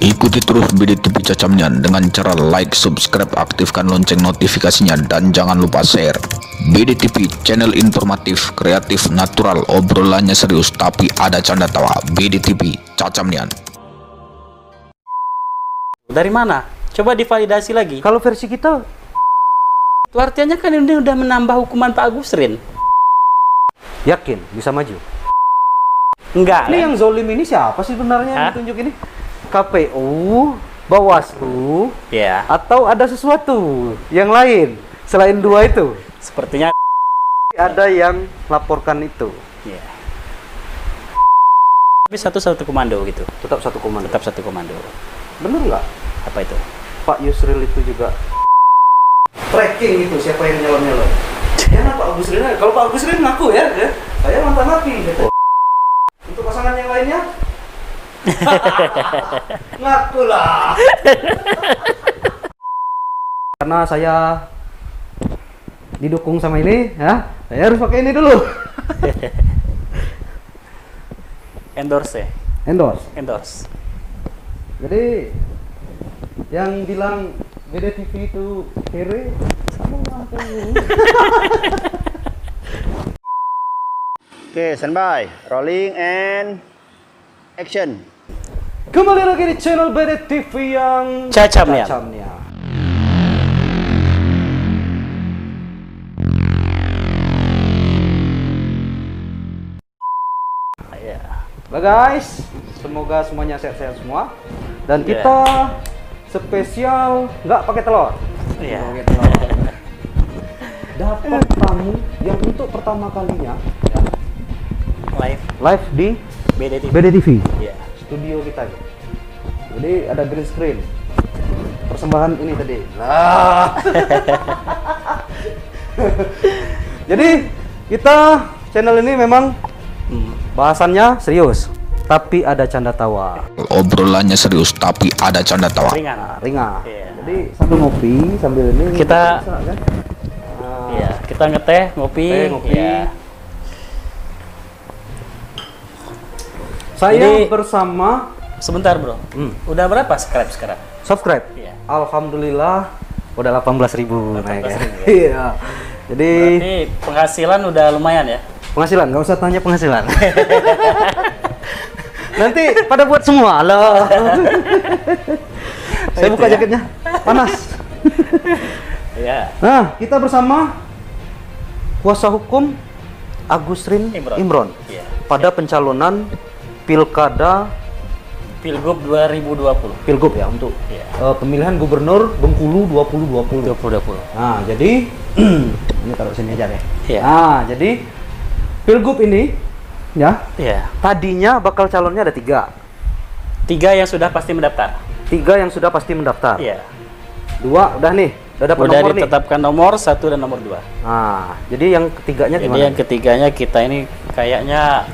Ikuti terus BDTV Cacamnian dengan cara like, subscribe, aktifkan lonceng notifikasinya, dan jangan lupa share. BDTV, channel informatif, kreatif, natural, obrolannya serius tapi ada canda tawa. BDTV Cacamnian. Dari mana? Coba divalidasi lagi. Kalau versi kita, Itu artinya kan ini udah menambah hukuman Pak Agusrin. yakin bisa maju. Enggak. Ini kan? yang zolim ini siapa sih sebenarnya yang Hah? ditunjuk ini? KPU, Bawaslu, Ya, atau ada sesuatu yang lain selain dua itu? sepertinya. Ada yang laporkan itu. Ya. Tapi satu komando gitu. Tetap satu komando. Tetap satu komando. Bener nggak? Apa itu? Pak Yusril itu juga tracking itu siapa yang nyalon-nyalon. Ya Pak Agusrin, kalau Pak Agusrin ngaku ya, saya mantan napi gitu. Untuk pasangan yang lainnya ngaku lah. Karena saya didukung sama ini, ya, saya harus pakai ini dulu. Endorse ya? Endorse. Jadi yang bilang BDTV itu kere sama aku. Oke, standby. Rolling and action. Kembali lagi di channel BDTV yang Cacamnian. Ya. Bah guys, semoga semuanya sehat-sehat semua. Dan Ya. kita spesial nggak pakai telur. Iya. Nggak pakai telur. Dapat tamu yang untuk pertama kalinya ya, live di BDTV. BDTV. Iya. Studio kita. Jadi ada green screen. Persembahan ini tadi. Nah. Jadi kita channel ini memang bahasannya serius, tapi ada canda tawa. Obrolannya serius tapi ada canda tawa. Ringan. Ringan. Iya. Jadi sambil ngopi sambil ini Kita- bisa, kan? Iya, kita ngeteh, ngopi. Ngopi. Iya. Saya Jadi- bersama Sebentar, Bro. Udah berapa sekarang? subscribe. Iya. Alhamdulillah udah 18.000 naik ya. 18.000 ya. Iya. Jadi Berarti penghasilan udah lumayan ya? penghasilan, nggak usah tanya penghasilan. Nanti pada buat semua loh. Saya buka jaketnya, panas. Iya. Nah, kita bersama kuasa hukum Agusrin Imron Iya. pada pencalonan Pilkada Pilgub 2020. Pilgub ya untuk Iya. pemilihan gubernur Bengkulu 2020. 2020. Nah, jadi ini taruh sini aja deh. Iya. Nah, jadi Pilgub ini ya Iya. tadinya bakal calonnya ada 3. 3 yang sudah pasti mendaftar. 3 yang sudah pasti mendaftar. Iya. 2 udah nih, udah dapat Udah nomor nih. ditetapkan nomor 1 dan nomor 2. Nah, jadi yang ketiganya Jadi gimana? yang ketiganya kita ini kayaknya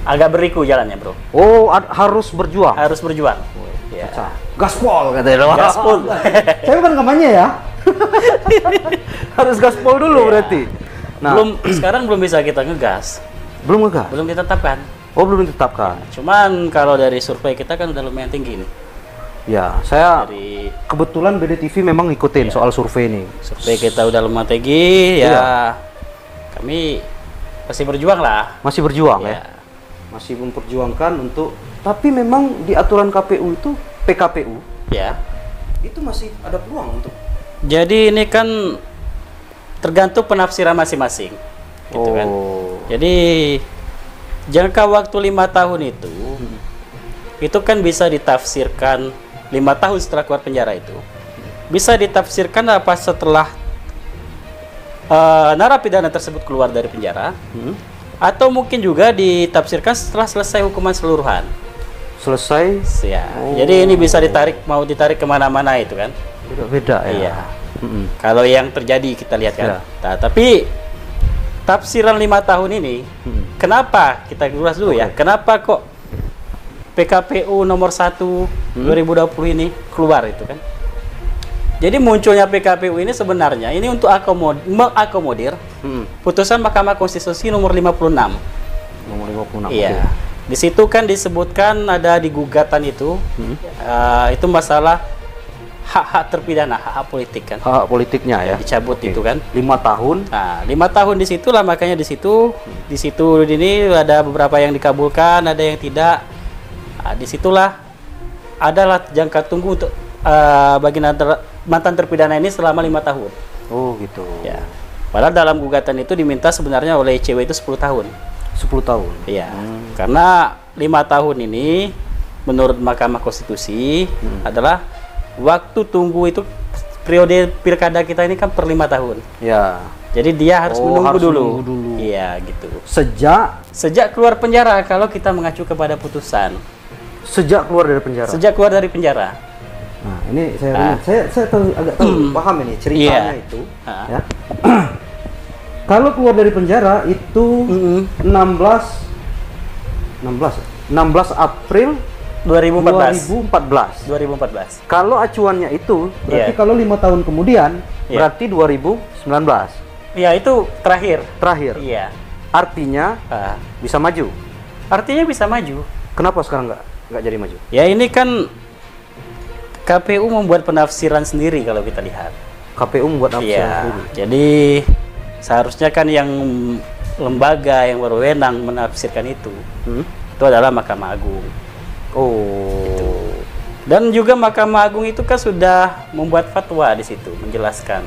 agak beriku jalannya, Bro. Oh, harus berjuang. Harus berjuang. Iya. Pecah. Gaspol katanya. Gaspol. Saya bukan kampanye ya. Harus gaspol dulu Iya. berarti. Nah, Sekarang belum bisa kita ngegas. belum ngegas. Belum ditetapkan. Oh, belum ditetapkan. Cuman kalau dari survei kita kan udah lumayan tinggi nih. Ya, saya Dari kebetulan BDTV memang ngikutin soal survei ini. survei kita udah lumayan tinggi ya. Iya. Kami pasti berjuang lah. Masih berjuang Iya. ya. Masih memperjuangkan untuk, tapi memang di aturan KPU itu PKPU Ya. itu masih ada peluang untuk Jadi ini kan tergantung penafsiran masing-masing. Gitu kan. Jadi jangka waktu 5 tahun itu kan bisa ditafsirkan 5 tahun setelah keluar penjara itu. Bisa ditafsirkan apa setelah narapidana tersebut keluar dari penjara, atau mungkin juga ditafsirkan setelah selesai hukuman seluruhan. selesai. Ya. Jadi ini bisa mau ditarik kemana-mana itu kan. Beda-beda ya. Iya. Kalau yang terjadi kita lihat kan. Ya. Nah, tapi tafsiran 5 tahun ini, kenapa kita ulas dulu ya? Kenapa kok PKPU nomor 1 2020 ini keluar itu kan? Jadi munculnya PKPU ini sebenarnya ini untuk mengakomodir putusan Mahkamah Konstitusi nomor 56. Nomor 56. Iya. oke. Di situ kan disebutkan ada di gugatan itu, itu masalah hak-hak terpidana, hak-hak politik kan. Hak politiknya ya. Dicabut itu kan. 5 tahun. Nah, 5 tahun di situ lah, makanya di situ ini ada beberapa yang dikabulkan, ada yang tidak. Nah, disitulah adalah jangka tunggu untuk bagi mantan terpidana ini selama 5 tahun. Oh gitu. Ya. Padahal dalam gugatan itu diminta sebenarnya oleh ICW itu 10 tahun. 10 tahun. Iya. Karena 5 tahun ini menurut Mahkamah Konstitusi adalah waktu tunggu itu, periode pilkada kita ini kan per 5 tahun. Ya. Jadi dia harus menunggu harus dulu. menunggu dulu. Iya, gitu. Sejak Keluar penjara kalau kita mengacu kepada putusan. keluar dari penjara. Sejak keluar dari penjara. Nah, ini saya tahu, agak tahu, paham ini ceritanya Iya. itu. Ah. Ya. Kalau keluar dari penjara itu 16 April 2014. 2014. Kalau acuannya itu berarti Iya. kalau 5 tahun kemudian Iya. berarti 2019 Iya, itu terakhir. terakhir. Iya. Artinya Ah. bisa maju. Artinya bisa maju. Kenapa sekarang nggak jadi maju? Ya ini kan KPU membuat penafsiran sendiri kalau kita lihat. KPU membuat nafsu Iya. dulu. Jadi seharusnya kan yang lembaga yang berwenang menafsirkan itu adalah Mahkamah Agung. Oh. Dan juga Mahkamah Agung itu kan sudah membuat fatwa di situ menjelaskan.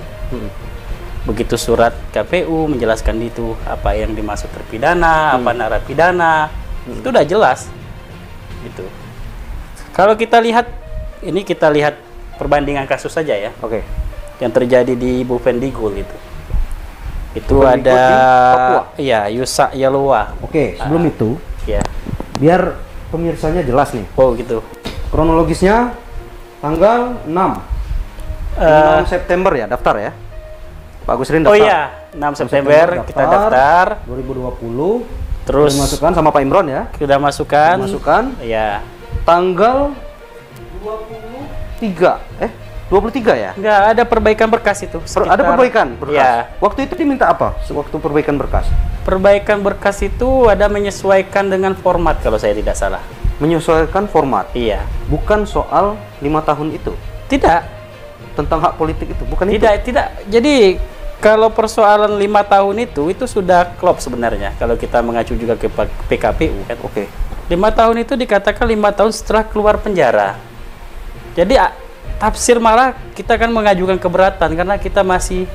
Begitu surat KPU menjelaskan itu apa yang dimaksud terpidana, apa narapidana, itu udah jelas. Gitu. Kalau kita lihat perbandingan kasus saja ya. Oke. Yang terjadi di Bovendigul itu. Itu Bovendigul ada di Papua? iya, Yusak Yalowa. Oke, sebelum itu Ya. biar pemirsanya jelas nih. Oh, gitu. Kronologisnya tanggal 6 September ya daftar ya. Pak Gusrin Oh daftar. iya, 6 September kita daftar. 2020. Terus Dimasukkan sama Pak Imron ya. sudah masukkan. Masukkan Iya. tanggal 23 ya? Enggak, ada perbaikan berkas itu. Ada perbaikan berkas. Iya. Waktu itu diminta apa? Waktu perbaikan berkas. Perbaikan berkas itu ada menyesuaikan dengan format kalau saya tidak salah. Menyesuaikan format. Iya. Bukan soal 5 tahun itu. Tidak. Tentang hak politik itu, bukan itu. Tidak. Jadi kalau persoalan 5 tahun itu sudah klop sebenarnya kalau kita mengacu juga ke PKPU kan. Oke. 5 tahun itu dikatakan 5 tahun setelah keluar penjara. Jadi tafsir malah kita kan mengajukan keberatan karena kita masih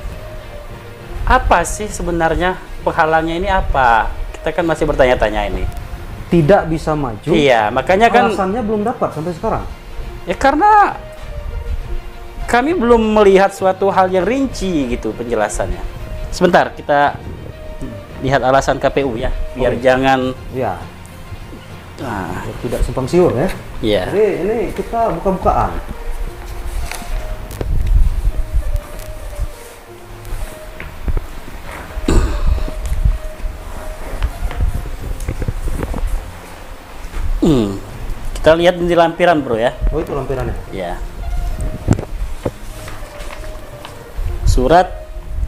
apa sih sebenarnya penghalangnya ini apa? Kita kan masih bertanya-tanya ini. Tidak bisa maju. Iya, makanya kan Alasannya belum dapat sampai sekarang. ya karena kami belum melihat suatu hal yang rinci gitu penjelasannya. Sebentar, kita lihat alasan KPU ya, biar jangan Ya, nah, tidak simpang siur ya. iya. Jadi ini kita buka-bukaan. Kita lihat di lampiran, Bro ya. Oh, itu lampirannya. Ya. Surat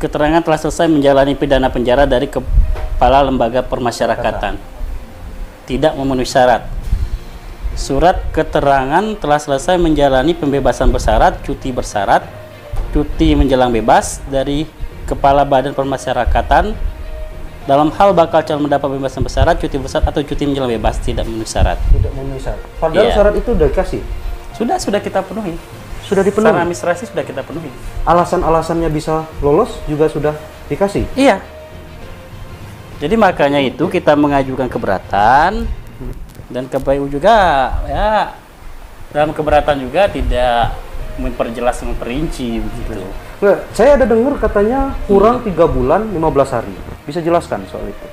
keterangan telah selesai menjalani pidana penjara dari Kepala Lembaga Permasyarakatan. Tidak memenuhi syarat. Surat keterangan telah selesai menjalani pembebasan bersyarat, cuti bersyarat, cuti menjelang bebas dari Kepala Badan Permasyarakatan dalam hal bakal calon mendapat pembebasan bersyarat, cuti bersyarat atau cuti menjelang bebas tidak memenuhi syarat. Tidak memenuhi syarat. Padahal Iya. syarat itu udah dikasih. Sudah kita penuhi. Sudah dipenuhi. Secara administrasi sudah kita penuhi. Alasan-alasannya bisa lolos juga sudah dikasih. Iya. Jadi makanya itu kita mengajukan keberatan dan KPU juga ya dalam keberatan juga tidak memperjelas memperinci begitu. Nggak, saya ada dengar katanya kurang 3 bulan 15 hari. Bisa jelaskan soal itu?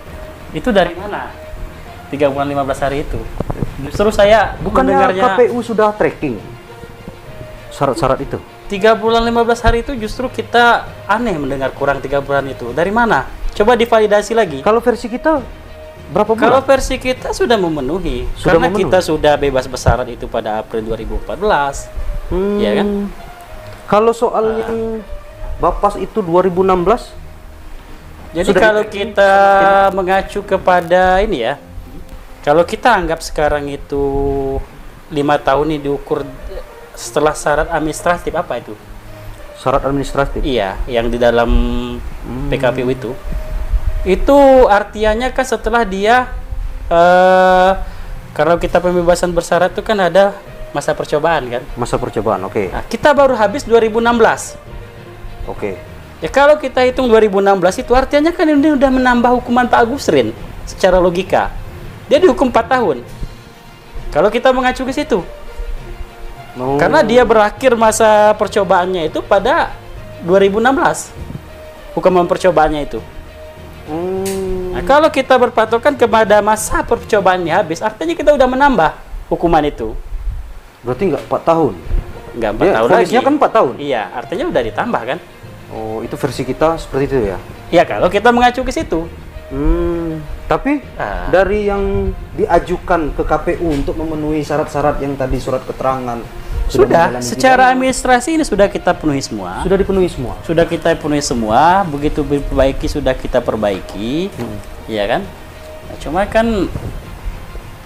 Itu dari mana? 3 bulan 15 hari itu. Justru saya Bukannya mendengarnya KPU sudah tracking syarat-syarat itu? 3 bulan 15 hari itu justru kita aneh mendengar kurang 3 bulan itu. Dari mana? Coba divalidasi lagi. Kalau versi kita berapa Kalau bulan? versi kita sudah memenuhi, Sudah karena memenuhi? kita sudah bebas bersyarat itu pada April 2014, ya kan? Kalau soal yang Bapas itu 2016? Jadi Sudah kalau kita mengacu kepada ini ya, Kalau kita anggap sekarang itu 5 tahun ini diukur setelah syarat administratif apa itu? Syarat administratif. Iya, yang di dalam PKPU itu artiannya kan setelah dia kalau kita pembebasan bersyarat itu kan ada masa percobaan kan? Masa percobaan, oke. Nah, kita baru habis 2016. Oke. Ya kalau kita hitung 2016 itu artinya kan ini udah menambah hukuman Pak Agus Rin secara logika. Dia dihukum 4 tahun. Kalau kita mengacu ke situ. Oh. Karena dia berakhir masa percobaannya itu pada 2016. Hukuman percobaannya itu. Nah, kalau kita berpatokan kepada masa percobaannya habis, artinya kita udah menambah hukuman itu. Berarti nggak 4 tahun? Nggak 4 tahun lagi. Vonisnya kan 4 tahun? Iya, artinya udah ditambah kan? Oh, itu versi kita seperti itu ya? Iya, kalau kita mengacu ke situ. Tapi dari yang diajukan ke KPU untuk memenuhi syarat-syarat yang tadi surat keterangan Sudah, secara administrasi ini sudah kita penuhi semua. sudah dipenuhi semua. Sudah kita penuhi semua, begitu diperbaiki sudah kita perbaiki, ya kan? Nah, cuma kan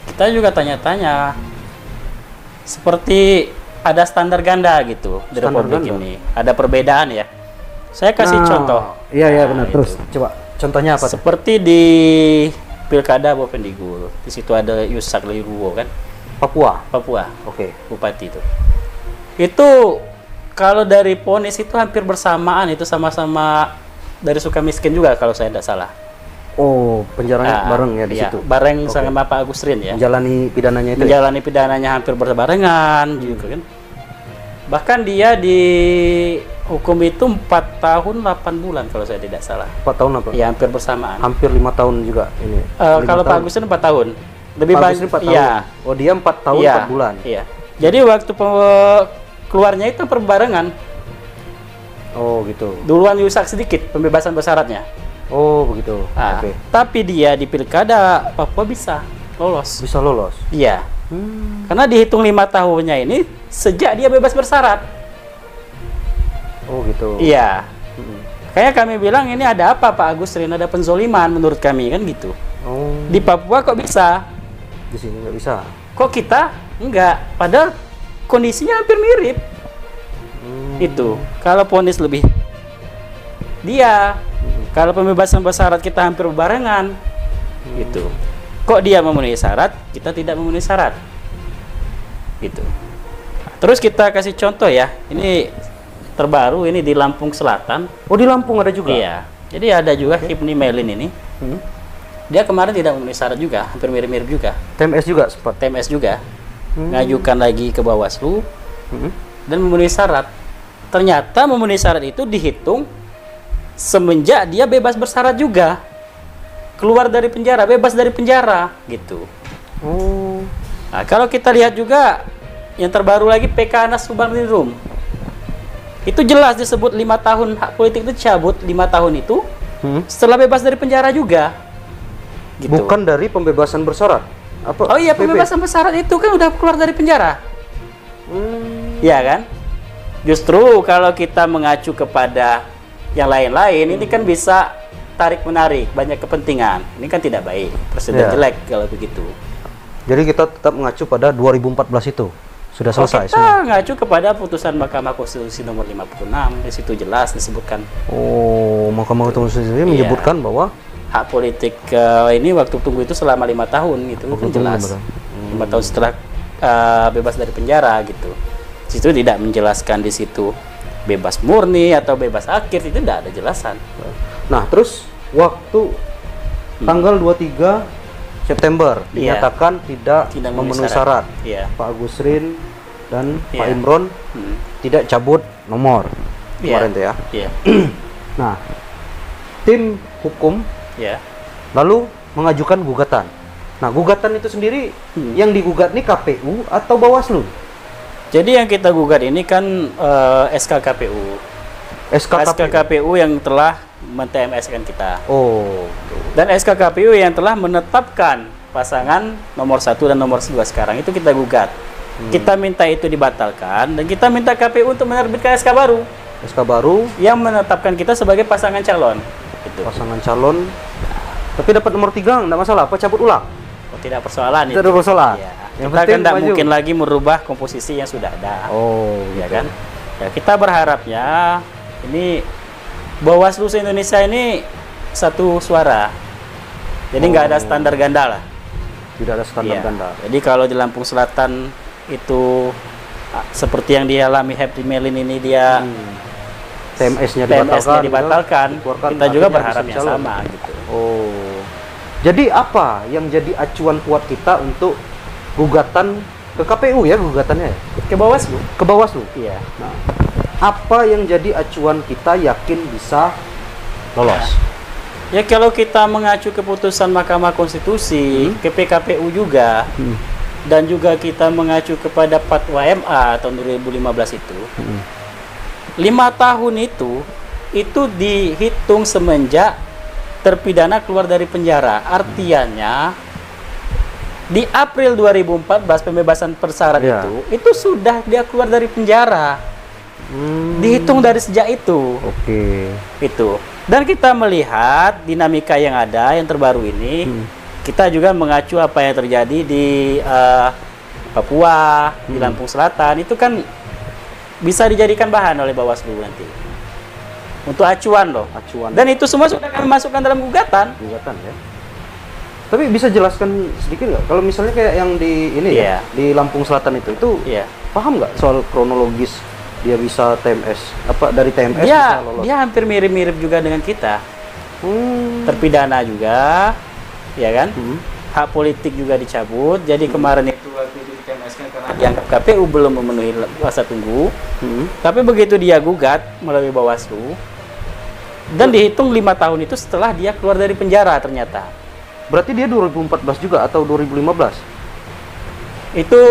kita juga tanya-tanya, seperti ada standar ganda gitu di Standar Republik ganda? ini, ada perbedaan ya. Saya kasih contoh. Iya, iya Nah, benar. itu. Terus coba contohnya apa tuh? Seperti di Pilkada Bovendigul, di situ ada Yusak Liruwo kan, Papua. Papua, Oke. bupati itu. Itu kalau dari vonis itu hampir bersamaan, itu sama-sama dari Sukamiskin juga kalau saya tidak salah. Oh, penjaranya bareng ya di iya, situ. bareng Oke. sama Pak Agus Rin ya. Menjalani pidananya itu. Ya? Menjalani pidananya hampir berbarengan juga kan. Bahkan dia dihukum itu 4 tahun 8 bulan kalau saya tidak salah. 4 tahun apa? Ya hampir bersamaan. Hampir 5 tahun juga ini. 5 Kalau Pak tahun. Agus Rin 4 tahun. Lebih Pak banyak. Agus Rin 4 tahun. Iya. Oh, dia 4 tahun Iya, 4 bulan. Iya. Jadi waktu keluarnya itu perbarengan. Oh, gitu. Duluan Yusak sedikit pembebasan bersyaratnya. Oh, begitu. Ah, Oke. Tapi dia di Pilkada Papua bisa lolos. Bisa lolos. Iya. Karena dihitung 5 tahunnya ini sejak dia bebas bersyarat. Oh, gitu. Iya. Kayak kami bilang ini ada apa Pak Agus Rin, ada penzoliman menurut kami kan gitu. Oh, Di Papua kok bisa? di sini nggak bisa. Kok kita enggak? Padahal kondisinya hampir mirip. Itu. Kalau vonis lebih dia. Kalau pembebasan bersyarat kita hampir berbarengan. Gitu. Kok dia memenuhi syarat, kita tidak memenuhi syarat. Gitu. Terus kita kasih contoh ya. Ini terbaru, ini di Lampung Selatan. Oh, di Lampung ada juga? Iya. Jadi ada juga Hipni Melin ini. Dia kemarin tidak memenuhi syarat juga, hampir mirip-mirip juga. TMS juga sempat. TMS juga. Ngajukan lagi ke Bawaslu dan memenuhi syarat. Ternyata memenuhi syarat itu dihitung semenjak dia bebas bersyarat juga. Keluar dari penjara, bebas dari penjara gitu. Oh. Nah, kalau kita lihat juga yang terbaru lagi PK Anas Subandringrum. Itu jelas disebut 5 tahun hak politik itu dicabut 5 tahun itu setelah bebas dari penjara juga. Gitu. Bukan dari pembebasan bersyarat. Apa? Oh iya, PP? pembebasan bersyarat itu kan udah keluar dari penjara. Iya kan? Justru kalau kita mengacu kepada yang lain-lain, ini kan bisa tarik-menarik, banyak kepentingan. Ini kan tidak baik, presiden Iya. jelek kalau begitu. Jadi kita tetap mengacu pada 2014 itu. Sudah selesai Kita semua. mengacu kepada putusan Mahkamah Konstitusi nomor 56, di situ jelas disebutkan Oh, Mahkamah Konstitusi Iya. menyebutkan bahwa hak politik ini waktu tunggu itu selama 5 tahun gitu, Waktu kan tunggu jelas. 5 tahun. 5 tahun setelah bebas dari penjara gitu. Di situ tidak menjelaskan di situ bebas murni atau bebas akhir, itu tidak ada jelasan. nah, terus waktu tanggal 23 September Iya. dinyatakan tidak memenuhi syarat. Iya. Pak Agus Rin dan Pak Iya. Imron tidak cabut nomor Iya. kemarin tuh ya. Iya. Nah, tim hukum Iya. lalu mengajukan gugatan. Nah, gugatan itu sendiri yang digugat nih KPU atau Bawaslu? Jadi yang kita gugat ini kan SK KPU. SK SKKPU. KPU yang telah men-TMS-kan kita. Oh, Dan SK KPU yang telah menetapkan pasangan nomor 1 dan nomor 2 sekarang itu kita gugat. Kita minta itu dibatalkan dan kita minta KPU untuk menerbitkan SK baru SK baru, yang menetapkan kita sebagai pasangan calon. Gitu. pasangan calon. Tapi dapat nomor 3 enggak masalah, apa cabut ulang? tidak persoalan Tidak itu. ada persoalan. Ya. Yang Kita penting kan tidak maju. mungkin lagi merubah komposisi yang sudah ada. Oh, Ya gitu. kan? Ya, kita berharapnya ini Bawaslu se-Indonesia ini satu suara. Jadi nggak ada standar ganda lah. Tidak ada standar Iya. ganda. Jadi kalau di Lampung Selatan itu seperti yang dialami Happy Melin ini dia TMS-nya TMS-nya dibatalkan. dibatalkan, dikeluarkan, kita juga artinya berharap bisa yang calon. sama gitu. Oh. Jadi apa yang jadi acuan kuat kita untuk gugatan ke KPU ya gugatannya ya? Ke Bawaslu? Ke Bawaslu. Iya. Nah, apa yang jadi acuan kita yakin bisa lolos? Ya kalau kita mengacu keputusan Mahkamah Konstitusi, ke PKPU juga, dan juga kita mengacu kepada Fatwa MA tahun 2015 itu, 5 tahun itu dihitung semenjak terpidana keluar dari penjara. Artinya di April 2014 pembebasan bersyarat Ya. itu sudah dia keluar dari penjara. Dihitung dari sejak itu. Oke. Itu. Dan kita melihat dinamika yang ada yang terbaru ini, kita juga mengacu apa yang terjadi di Papua, di Lampung Selatan, itu kan bisa dijadikan bahan oleh Bawaslu nanti untuk acuan loh. Acuan. Dan itu semua sudah kami masukkan dalam gugatan. Gugatan ya. Tapi bisa jelaskan sedikit nggak? Kalau misalnya kayak yang di ini Iya. ya, di Lampung Selatan itu Iya. paham nggak soal kronologis dia bisa TMS apa dari TMS Dia bisa lolos? dia hampir mirip-mirip juga dengan kita. Hmm. Terpidana juga, ya kan? Hmm. Hak politik juga dicabut. Jadi kemarin itu waktu itu di-TMS-kan karena dianggap KPU belum memenuhi masa tunggu. Tapi begitu dia gugat melalui Bawaslu dan dihitung 5 tahun itu setelah dia keluar dari penjara ternyata. Berarti dia 2014 juga atau 2015? Itu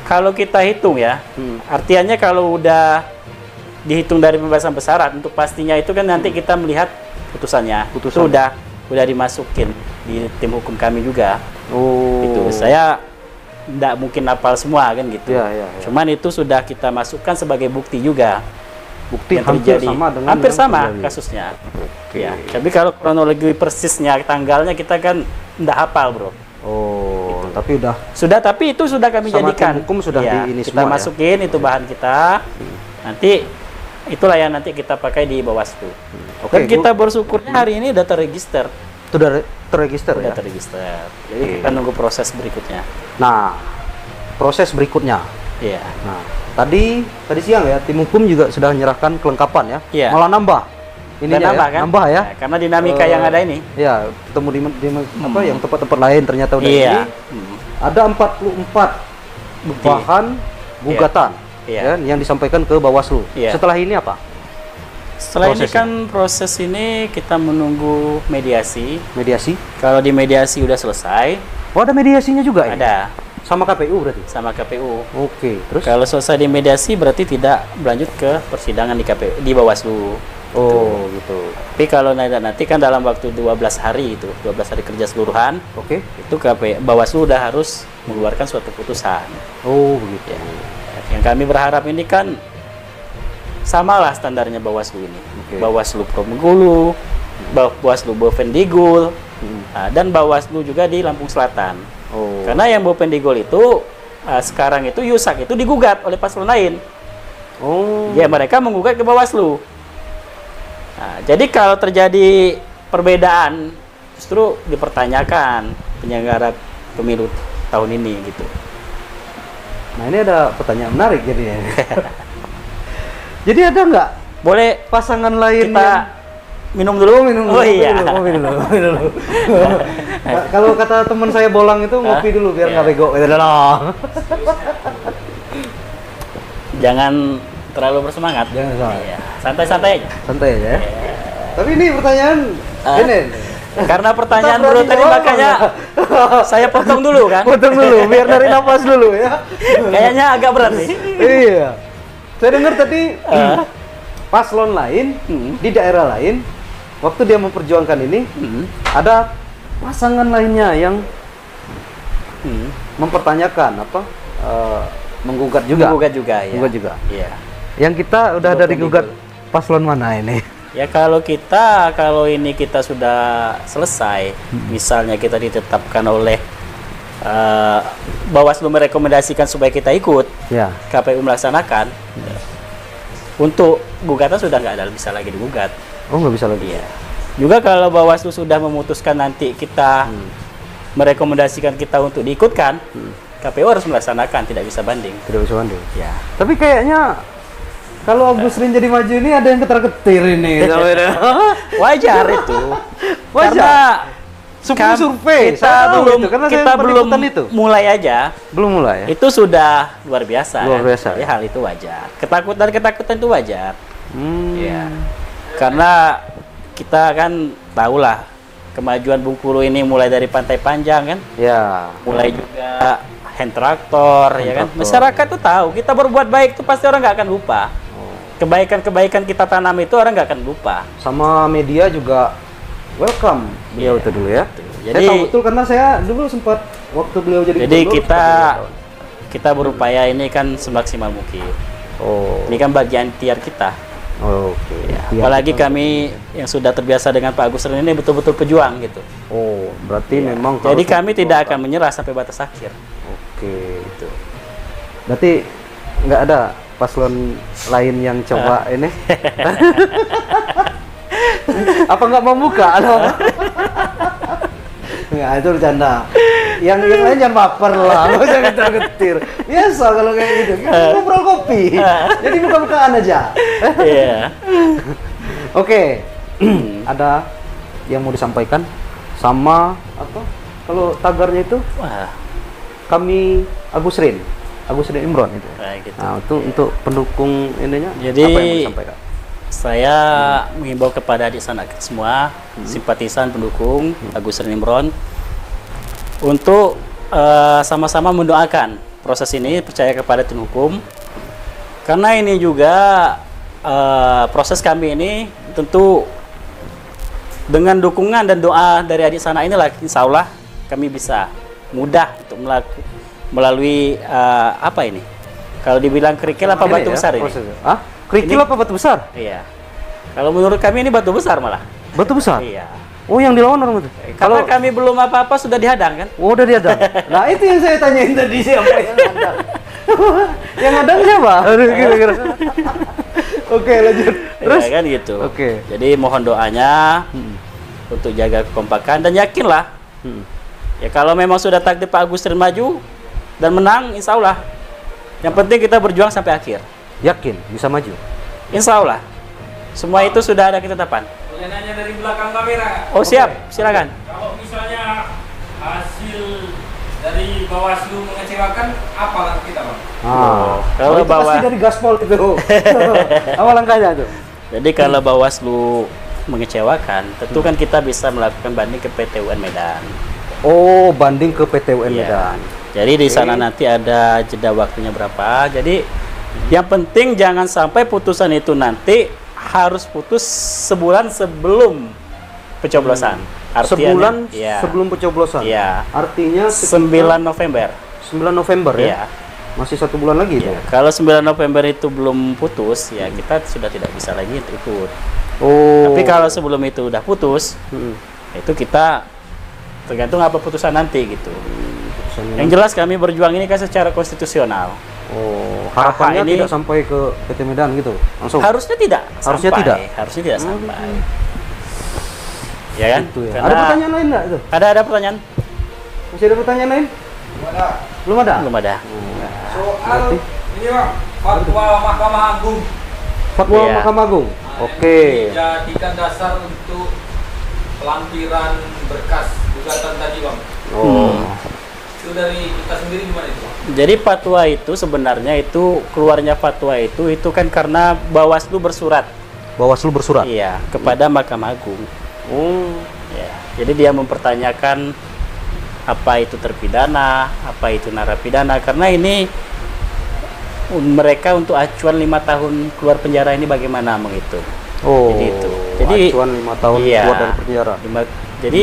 kalau kita hitung ya, artinya kalau udah dihitung dari pembebasan bersyarat, untuk pastinya itu kan nanti kita melihat putusannya. Itu udah dimasukin di tim hukum kami juga. Oh. Itu saya tidak mungkin hafal semua kan gitu. Ya, ya, ya. Cuman itu sudah kita masukkan sebagai bukti juga. Bukti yang hampir terjadi. sama dengan Hampir yang sama terjadi. kasusnya. Ya. Tapi kalau kronologi persisnya tanggalnya kita kan tidak hafal, Bro. Oh, tapi udah Tapi itu sudah kami Sama jadikan. tim hukum sudah Ya, di ini kita semua ya? masukin itu bahan kita. Nanti itulah yang nanti kita pakai di Bawaslu. Oke, Dan kita bersyukurnya hari ini udah terregister. sudah terregister Udah ya. terregister. Jadi Oke. kita nunggu proses berikutnya. Nah, proses berikutnya. Iya. Nah, tadi siang ya tim hukum juga sudah menyerahkan kelengkapan ya. Iya. Malah nambah. Ini Dan nambah kan? Nambah ya. Nah, karena dinamika yang ada ini. Ya, ketemu di apa yang tempat-tempat lain ternyata udah Iya. ini. Ada 44 bahan gugatan Iya. ya, yang disampaikan ke Bawaslu. Iya. Setelah ini apa? Setelah ini Prosesnya. kan proses ini kita menunggu mediasi. Mediasi? Kalau di mediasi udah selesai, Oh, ada mediasinya juga ya? ada Sama KPU berarti? sama KPU. Oke, terus? Kalau selesai di mediasi berarti tidak berlanjut ke persidangan di KPU di Bawaslu. Oh, gitu. Tapi kalau nanti kan dalam waktu 12 hari itu, 12 hari kerja seluruhan, Oke. itu Bawaslu udah harus mengeluarkan suatu putusan. Oh, begitu. Ya. Yang kami berharap ini kan samalah standarnya Bawaslu ini. Oke. Bawaslu Probolinggo, Bawaslu Bovendigul, dan Bawaslu juga di Lampung Selatan. Oh. Karena yang Bovendigul itu sekarang itu Yusak itu digugat oleh paslon lain. Oh. Ya mereka menggugat ke Bawaslu. Nah, jadi kalau terjadi perbedaan justru dipertanyakan penyelenggara pemilu tahun ini gitu. Nah, ini ada pertanyaan menarik jadinya. Jadi ada nggak Boleh pasangan lain kita minum dulu? minum dulu? Oh iya. Kopi dulu. Kalau kata teman saya Bolang itu ngopi dulu biar nggak Iya. bego. Gitu loh. Jangan terlalu bersemangat. Jangan semangat. Iya, santai-santai aja. Santai aja ya. Tapi ini pertanyaan ini. Karena pertanyaan Tak bro berani tadi jawab, makanya saya potong dulu kan. Potong dulu biar narik nafas dulu ya. Kayaknya agak berat nih. Iya. Saya dengar tadi paslon lain di daerah lain waktu dia memperjuangkan ini ada pasangan lainnya yang mempertanyakan apa menggugat juga. Menggugat juga ya. Menggugat juga. Iya. Yang kita udah Juga dari gugat paslon mana ini? Ya kalau ini kita sudah selesai, misalnya kita ditetapkan oleh Bawaslu merekomendasikan supaya kita ikut, Ya. KPU melaksanakan, untuk gugatan sudah nggak ada bisa lagi digugat. Oh, nggak bisa lagi. Iya. Juga kalau Bawaslu sudah memutuskan nanti kita merekomendasikan kita untuk diikutkan, KPU harus melaksanakan, tidak bisa banding. Tidak bisa banding. Ya. Tapi kayaknya kalau Agus Rin jadi maju ini ada yang ketar-ketir ini. Wajar itu. Wajar. Karena survei kita saya tahu belum itu, karena saya kita pernah belum ikutan itu. mulai aja. Belum mulai ya? Itu sudah luar biasa. Luar kan? biasa, Jadi ya? hal itu wajar. Ketakutan itu wajar. Ya. Hmm. Karena kita kan tahulah kemajuan Bengkulu ini mulai dari Pantai Panjang kan, Ya. mulai juga hand traktor, ya kan. traktor. Masyarakat tuh tahu kita berbuat baik itu pasti orang nggak akan lupa. Kebaikan-kebaikan kita tanam itu orang nggak akan lupa. Sama media juga welcome beliau Iya. itu dulu ya. Jadi- saya tahu betul karena saya dulu sempat waktu beliau jadi Jadi gubernur, kita berupaya ini kan semaksimal mungkin. Oh. Ini kan bagian ikhtiar kita. Oke. Ya, Iya, apalagi kita- kami yang sudah terbiasa dengan Pak Agus Rin ini betul-betul pejuang gitu. Oh, berarti memang Jadi harus kami tidak diperjuangkan. akan menyerah sampai batas akhir. Oke, itu. Berarti nggak ada paslon lain yang coba ini? Apa nggak mau buka? Nggak, itu bercanda. Yang lain jangan baper lah, nggak usah getir-getir. Biasa kalau kayak gitu, kita ngobrol kopi. Jadi buka-bukaan aja. Iya. Oke, ada yang mau disampaikan sama apa? Kalau tagarnya itu Wah, kami Agus Rin Imron itu. kayak gitu. Nah, untuk pendukung ininya Jadi, apa yang mau disampaikan? Saya mengimbau kepada adik sanak semua, simpatisan pendukung Agus Rin Imron untuk sama-sama mendoakan proses ini, percaya kepada tim hukum. Karena ini juga proses kami ini tentu dengan dukungan dan doa dari adik sanak inilah insya Allah kami bisa mudah untuk melalui apa ini? Kalau dibilang kerikil apa Ini batu ya, besar ini? prosesnya. Hah? Kerikil Ini- apa batu besar? Iya. Kalau menurut kami ini batu besar malah. Batu besar? Iya. Oh, yang dilawan orang itu. Karena kami belum apa-apa sudah dihadang kan? Oh, udah diadang. Nah, itu yang saya tanyain tadi, siapa yang adang? Yang adang siapa? Aduh, kira-kira. Oke, lanjut. Terus? Ya kan gitu. Oke. Jadi mohon doanya untuk jaga kekompakan dan yakinlah. Ya kalau memang sudah takdir Pak Agus Rin maju dan menang, insya Allah. Yang penting kita berjuang sampai akhir. Yakin bisa maju? Insya Allah. Semua itu sudah ada ketetapan. Boleh nanya dari belakang kamera. Oh siap, silakan. Kalau misalnya hasil dari Bawaslu mengecewakan, apa langkah kita, Bang? Kalau itu pasti bawah- dari gaspol itu. Apa langkahnya tuh? Jadi kalau Bawaslu mengecewakan, tentu kan kita bisa melakukan banding ke PT UN Medan. Oh, banding ke PT UN Iya. Medan. Jadi di sana nanti ada jeda waktunya berapa. Jadi yang penting jangan sampai putusan itu nanti harus putus sebulan sebelum pencoblosan. Sebulan ya, sebelum pencoblosan. Iya. Artinya 9 November. 9 November ya. Iya. Masih 1 bulan lagi itu. Kalau 9 November itu belum putus, ya kita sudah tidak bisa lagi ikut. Oh. Tapi kalau sebelum itu udah putus, itu kita tergantung apa putusan nanti gitu. Yang jelas kami berjuang ini kan secara konstitusional. Oh, harapannya ini- tidak sampai ke PT Medan gitu. Langsung. Harusnya tidak. Harusnya sampai. tidak? Harusnya tidak sampai. Ya kan? Gitu ya. Karena Ada pertanyaan lain enggak itu? ada pertanyaan? Masih ada pertanyaan lain? Belum ada. Belum ada. Soal ini, Bang, fatwa Mahkamah Agung Fatwa Iya. Mahkamah Agung. yang Oke. dijadikan dasar untuk pelampiran berkas gugatan tadi, Bang. Oh. Itu dari kita sendiri gimana itu, Bang? Jadi fatwa itu sebenarnya itu keluarnya fatwa itu kan karena Bawaslu bersurat. Bawaslu bersurat. Iya, kepada Mahkamah Agung. Oh. Ya. Jadi dia mempertanyakan apa itu terpidana, apa itu narapidana, karena ini mereka untuk acuan 5 tahun keluar penjara ini bagaimana menghitung. Oh. Jadi itu. Jadi acuan 5 tahun iya. keluar dari penjara. Jadi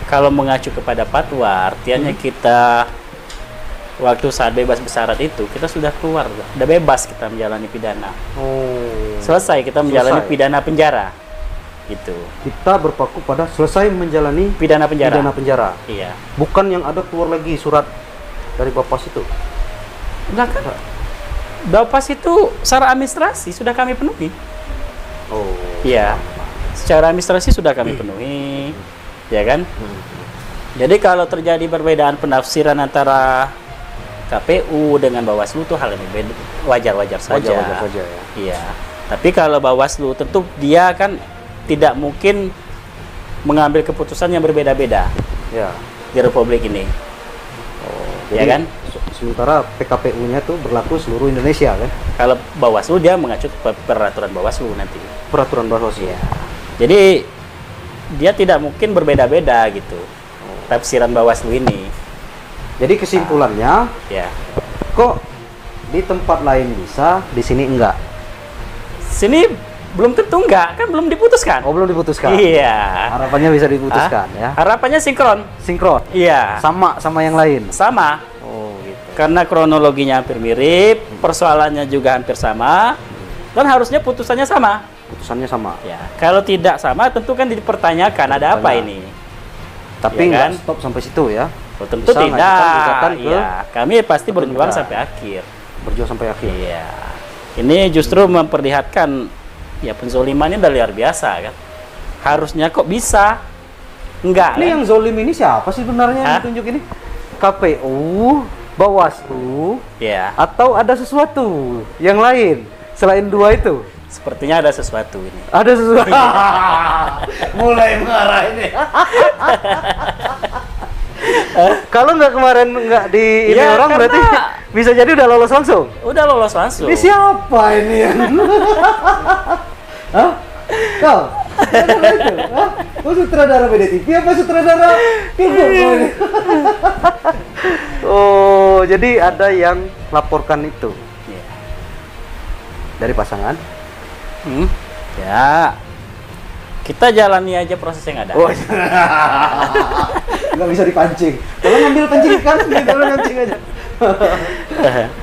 kalau mengacu kepada fatwa, artinya kita waktu saat bebas bersyarat itu kita sudah keluar, udah bebas kita menjalani pidana. Oh. selesai kita menjalani Selesai. pidana penjara. Gitu. Kita berpaku pada selesai menjalani Pidana penjara. pidana penjara. Iya. Bukan yang ada keluar lagi surat dari Bapas itu. Enggak kan? Bapas itu secara administrasi sudah kami penuhi. Oh. Iya. Secara administrasi sudah kami penuhi. Ya kan? Jadi kalau terjadi perbedaan penafsiran antara KPU dengan Bawaslu itu hal yang berbeda, wajar-wajar saja. Wajar-wajar saja ya. Iya. Tapi kalau Bawaslu tentu dia kan tidak mungkin mengambil keputusan yang berbeda-beda Ya. di Republik ini. Ya Jadi, kan? Sementara PKPU-nya tuh berlaku seluruh Indonesia kan? Kalau Bawaslu dia mengacu ke peraturan Bawaslu nanti. Peraturan Bawaslu. Iya. Jadi dia tidak mungkin berbeda-beda gitu. Tafsiran Bawaslu ini. Jadi kesimpulannya, Ya. kok di tempat lain bisa, di sini enggak? Sini belum tentu enggak, kan belum diputuskan. Oh, belum diputuskan. Iya. Harapannya bisa diputuskan ya. Harapannya sinkron. Sinkron. Iya. Sama yang lain. Sama. Oh, gitu. Karena kronologinya hampir mirip, persoalannya juga hampir sama, dan harusnya putusannya sama. Putusannya sama. Ya, kalau tidak sama tentu kan dipertanyakan ada apa ini. Tapi Ya enggak kan? stop sampai situ ya. Oh, tentu Bisa tidak. ngajukan gugatan ke Iya, kami pasti ke berjuang negara. sampai akhir. Berjuang sampai akhir. Iya. Ini justru memperlihatkan ya penzoliman ini udah luar biasa kan. Harusnya kok bisa? Enggak. Ini kan? yang zolim ini siapa sih sebenarnya yang Hah? ditunjuk ini? KPU, Bawaslu, Ya, atau ada sesuatu yang lain selain dua itu? sepertinya ada sesuatu ini. Ada sesuatu. Mulai marah ini. Kalau nggak kemarin nggak di ini Ya, orang karena- berarti bisa jadi udah lolos langsung. Udah lolos langsung. Ini siapa ini yang? Hah? Kau? Sutradara itu? Hah? Kau sutradara BDTV apa sutradara film kau ini? Oh, jadi ada yang laporkan itu Iya. dari pasangan. Ya. Kita jalani aja proses yang ada. Oh, nggak bisa dipancing. Kalau ngambil pancing ikan, kalau pancing aja.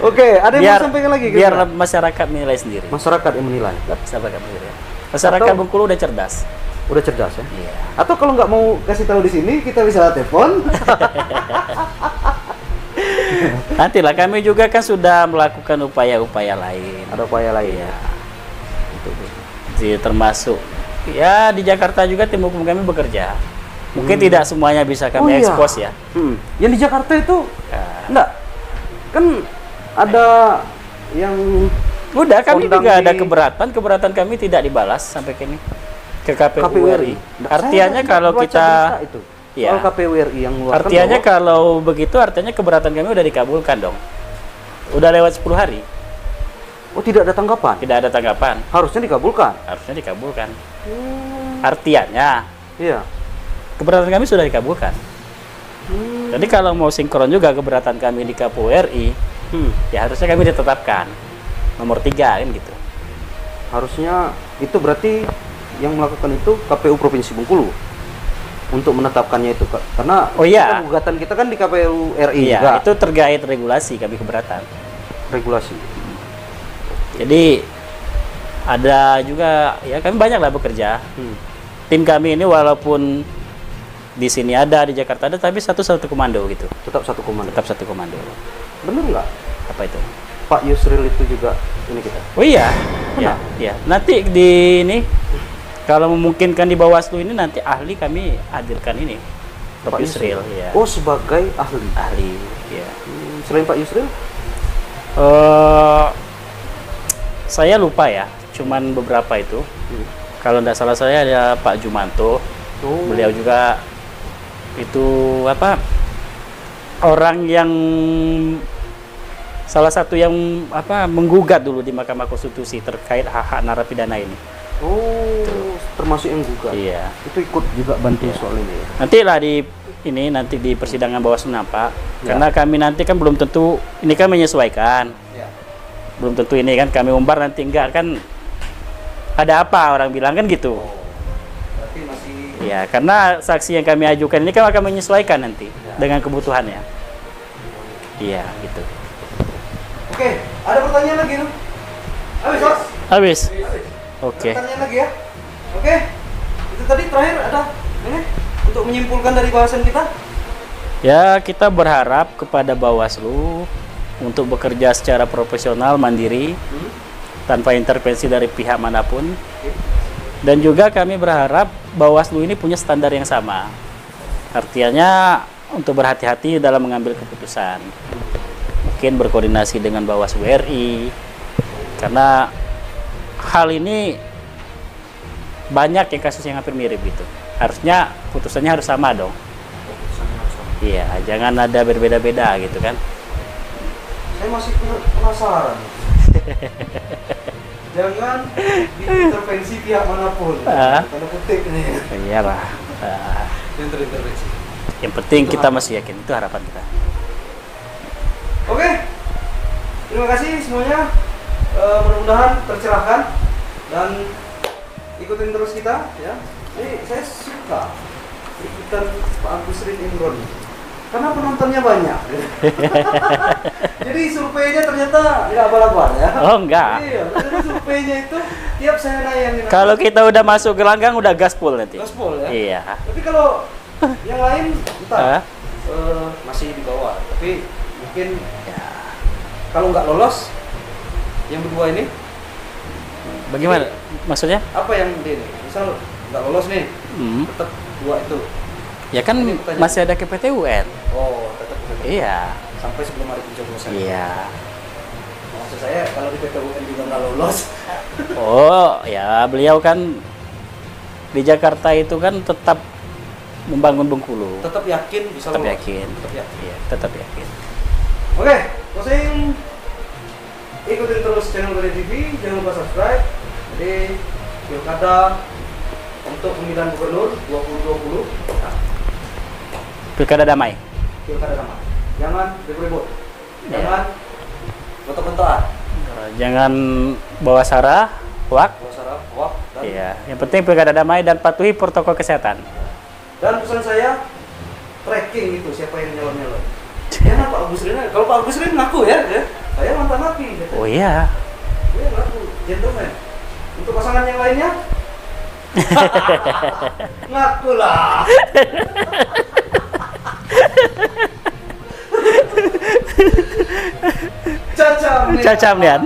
Oke, ada yang mau sampaikan lagi? Biar kira-kira? masyarakat menilai sendiri. Masyarakat yang menilai. Masyarakat menilai. Masyarakat Atau- Bengkulu udah cerdas. Udah cerdas ya. Iya. Atau kalau nggak mau kasih tahu di sini, kita bisa telepon. Nantilah kami juga kan sudah melakukan upaya-upaya lain. Ada upaya lain. Iya. Termasuk ya di Jakarta juga tim hukum kami bekerja. Mungkin tidak semuanya bisa Oh, kami iya. ekspos ya. Yang di Jakarta itu Ya. enggak. Kan ada yang Udah kami Kondang juga ada di- keberatan kami tidak dibalas sampai kini ke KPU, KPU RI. RI. Artinya kalau kita itu Ya. soal KPU RI yang mengeluarkan artinya bahwa- kalau begitu artinya keberatan kami udah dikabulkan dong. Udah lewat 10 hari, oh tidak ada tanggapan. tidak ada tanggapan. Harusnya dikabulkan. Harusnya dikabulkan. Artinya Iya. keberatan kami sudah dikabulkan. Jadi kalau mau sinkron juga keberatan kami di KPU RI, ya harusnya kami ditetapkan nomor 3 kan gitu. Harusnya itu berarti yang melakukan itu KPU Provinsi Bengkulu untuk menetapkannya itu, Kak. Karena Oh, iya. kita gugatan kita kan di KPU RI Iya, juga. itu terkait regulasi kami keberatan. Regulasi. Jadi ada juga ya kami banyak lah bekerja. Tim kami ini walaupun di sini ada di Jakarta ada tapi satu komando gitu. Tetap satu komando. Tetap satu komando. Bener nggak? Apa itu? Pak Yusril itu juga ini kita. Oh iya. Ya, ya. Nanti di ini kalau memungkinkan di Bawaslu ini nanti ahli kami hadirkan ini. Prof. Yusril ya. Oh, sebagai ahli. Ahli ya. Selain Pak Yusril? Saya lupa ya, cuman beberapa itu. Kalau tidak salah saya ada Pak Jumanto. Oh. Beliau juga itu apa? Orang yang salah satu yang apa menggugat dulu di Mahkamah Konstitusi terkait hak-hak narapidana ini. Oh, termasuk yang gugat. Iya. Itu ikut juga bantu soal ini ya. Nanti di persidangan Bawaslu nampak. Ya. Karena kami nanti kan belum tentu ini kan menyesuaikan. Ya. Belum tentu ini kan kami umbar nanti enggak kan ada apa orang bilang kan gitu. Berarti masih Ya, karena saksi yang kami ajukan ini kan akan menyesuaikan nanti dengan kebutuhannya. Iya, gitu. Oke, ada pertanyaan lagi tuh? Habis, Bos? Habis. Habis. Oke. Tanya lagi ya. Oke. Itu tadi terakhir ada ini untuk menyimpulkan dari bahasan kita. Ya, kita berharap kepada Bawaslu untuk bekerja secara profesional, mandiri, tanpa intervensi dari pihak manapun. Dan juga kami berharap Bawaslu ini punya standar yang sama. Artinya untuk berhati-hati dalam mengambil keputusan. Mungkin berkoordinasi dengan Bawaslu RI. Karena hal ini banyak yang kasus yang hampir mirip gitu. Harusnya putusannya harus sama dong. Iya, jangan ada berbeda-beda gitu kan. Saya masih penasaran. Jangan diintervensi pihak manapun. Tanda kutip nih. Iyalah. Yang terintervensi. Yang penting kita masih yakin, itu harapan kita. Oke. Terima kasih semuanya. Mudah-mudahan tercerahkan dan ikutin terus kita ya. Ini saya suka ikutan Pak Agus Rin Imron karena penontonnya banyak. Jadi surveinya ternyata nggak abal-abal ya. Oh enggak. Iya, jadi surveinya itu tiap saya nayangin. Kalau kita udah masuk gelanggang udah gaspol nanti. gaspol ya. Iya. Tapi kalau yang lain entah masih di bawah. Tapi mungkin ya, kalau nggak lolos yang berdua ini Bagaimana? Maksudnya? apa yang ini? Misal nggak lolos nih, tetap dua itu. Ya kan Ini pertanyaan. masih ada KPTUN. Oh, tetap Iya. sampai sebelum hari pencoblosan. Iya. Maksud saya kalau di PTUN juga nggak lolos. Oh, ya beliau kan di Jakarta itu kan tetap membangun Bengkulu. Tetap yakin bisa Tetap lolos. yakin. Tetap yakin. Iya, tetap yakin. Oke, closing. Ikutin terus channel Gede TV, jangan lupa subscribe. Jadi pilkada untuk pemilihan gubernur 2020, Pilkada damai. pilkada damai. Jangan ribut-ribut. Jangan bentuk-bentukan. Jangan bawa sara, hoak. Bawa sara, hoak, dan Iya, yang penting pilkada damai dan patuhi protokol kesehatan. dan pesan saya tracking itu siapa yang nyalon-nyalon. Jangan Pak Agus Rin. Kalau Pak Agus Rin ngaku ya, saya mantan napi. Gitu. Oh iya. Dia ngaku, gentleman. Untuk pasangan yang lainnya, ngaku lah. Cacam nih. Cacam Nian.